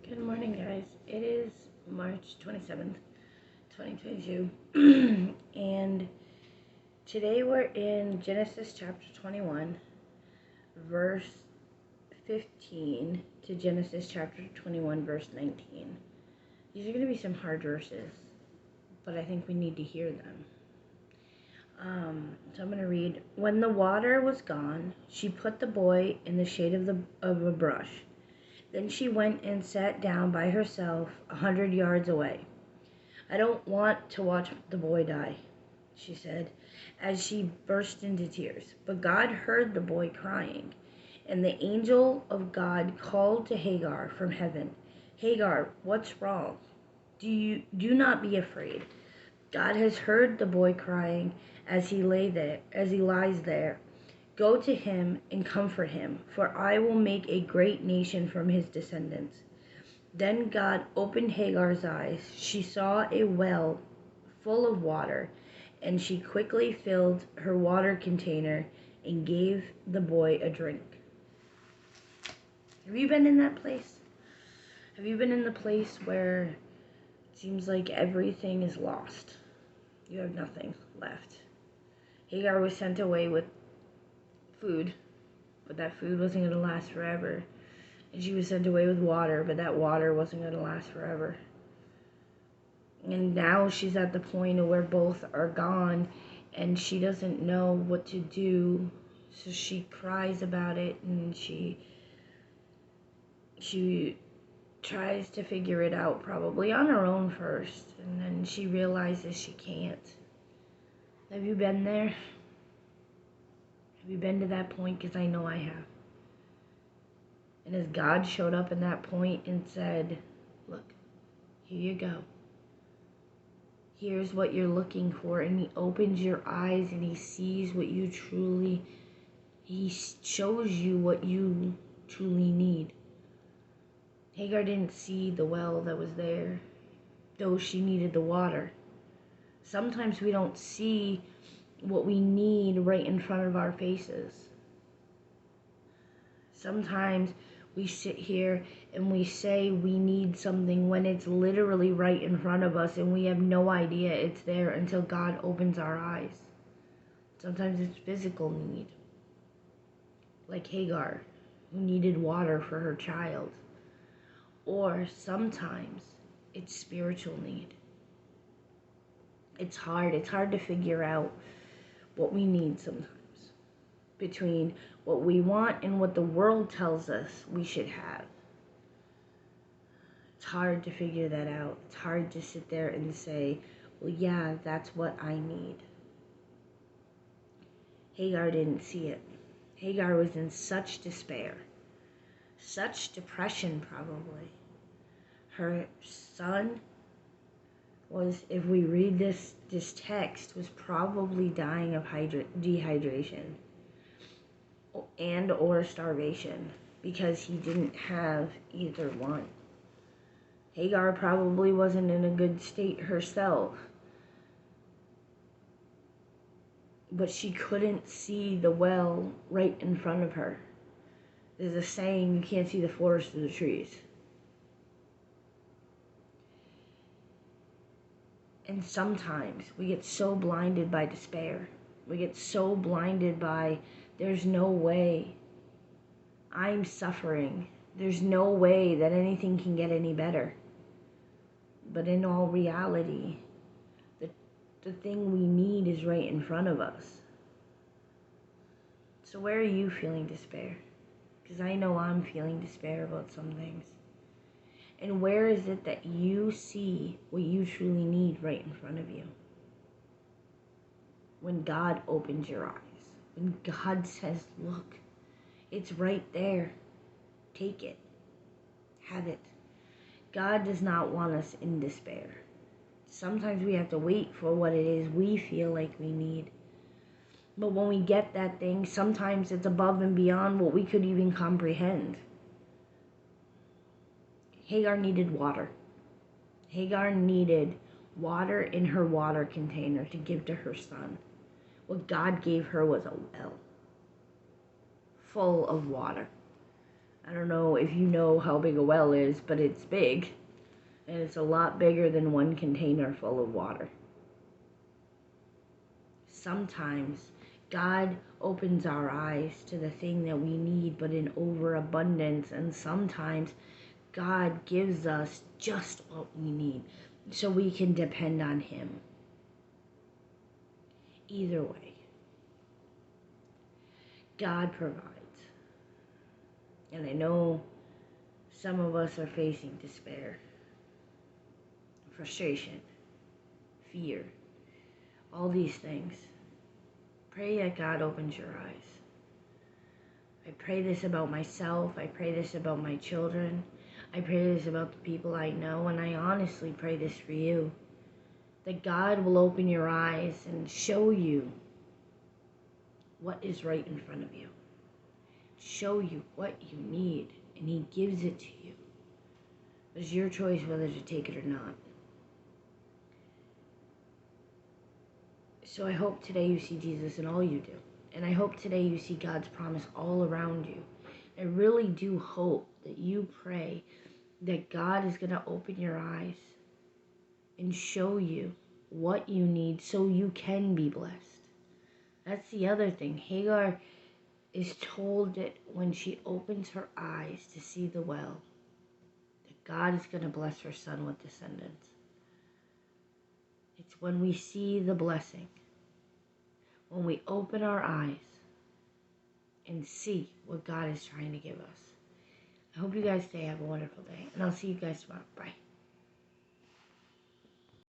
Good morning, guys. It is March 27th, 2022. And today we're in Genesis chapter 21, verse 15 to Genesis chapter 21, verse 19. These are going to be some hard verses, but I think we need to hear them. So I'm going to read. When the water was gone, she put the boy in the shade of a bush. Then she went and sat down by herself 100 yards away. I don't want to watch the boy die, she said, as she burst into tears. But God heard the boy crying, and the angel of God called to Hagar from heaven. Hagar, what's wrong? Do not be afraid. God has heard the boy crying as he lies there. Go to him and comfort him, for I will make a great nation from his descendants. Then God opened Hagar's eyes. She saw a well full of water, and she quickly filled her water container and gave the boy a drink. Have you been in that place? Have you been in the place where it seems like everything is lost? You have nothing left. Hagar was sent away with food, but that food wasn't going to last forever. And she was sent away with water, but that water wasn't going to last forever. And now she's at the point where both are gone, and she doesn't know what to do. So she cries about it, and she tries to figure it out, probably on her own first, and then she realizes she can't. Have you been there? Have you been to that point? Because I know I have. And as God showed up in that point and said, look, here you go. Here's what you're looking for. And he opens your eyes and he sees what you truly, he shows you what you truly need. Hagar didn't see the well that was there, though she needed the water. Sometimes we don't see what we need right in front of our faces. Sometimes we sit here and we say we need something when it's literally right in front of us and we have no idea it's there until God opens our eyes. Sometimes it's physical need, like Hagar, who needed water for her child. Or sometimes it's spiritual need. It's hard to figure out what we need sometimes, between what we want and what the world tells us we should have. It's hard to figure that out. It's hard to sit there and say, well, yeah, that's what I need. Hagar didn't see it. Hagar was in such despair, such depression probably. Her son was, if we read this text, was probably dying of dehydration and or starvation, because he didn't have either one. Hagar probably wasn't in a good state herself, but she couldn't see the well right in front of her. There's a saying, you can't see the forest through the trees. And sometimes we get so blinded by despair. We get so blinded by, there's no way. I'm suffering. There's no way that anything can get any better. But in all reality, the thing we need is right in front of us. So where are you feeling despair? Because I know I'm feeling despair about some things. And where is it that you see what you truly need right in front of you? When God opens your eyes, when God says, look, it's right there. Take it. Have it. God does not want us in despair. Sometimes we have to wait for what it is we feel like we need. But when we get that thing, sometimes it's above and beyond what we could even comprehend. Hagar needed water. Hagar needed water in her water container to give to her son. What God gave her was a well full of water. I don't know if you know how big a well is, but it's big. And it's a lot bigger than one container full of water. Sometimes God opens our eyes to the thing that we need, but in overabundance. And sometimes God gives us just what we need so we can depend on Him. Either way, God provides. And I know some of us are facing despair, frustration, fear, all these things. Pray that God opens your eyes. I pray this about myself. I pray this about my children. I pray this about the people I know. And I honestly pray this for you. That God will open your eyes and show you what is right in front of you. Show you what you need. And He gives it to you. It's your choice whether to take it or not. So I hope today you see Jesus in all you do. And I hope today you see God's promise all around you. I really do hope that you pray that God is going to open your eyes and show you what you need so you can be blessed. That's the other thing. Hagar is told that when she opens her eyes to see the well, that God is going to bless her son with descendants. It's when we see the blessing, when we open our eyes and see what God is trying to give us. I hope you guys today have a wonderful day, and I'll see you guys tomorrow. Bye.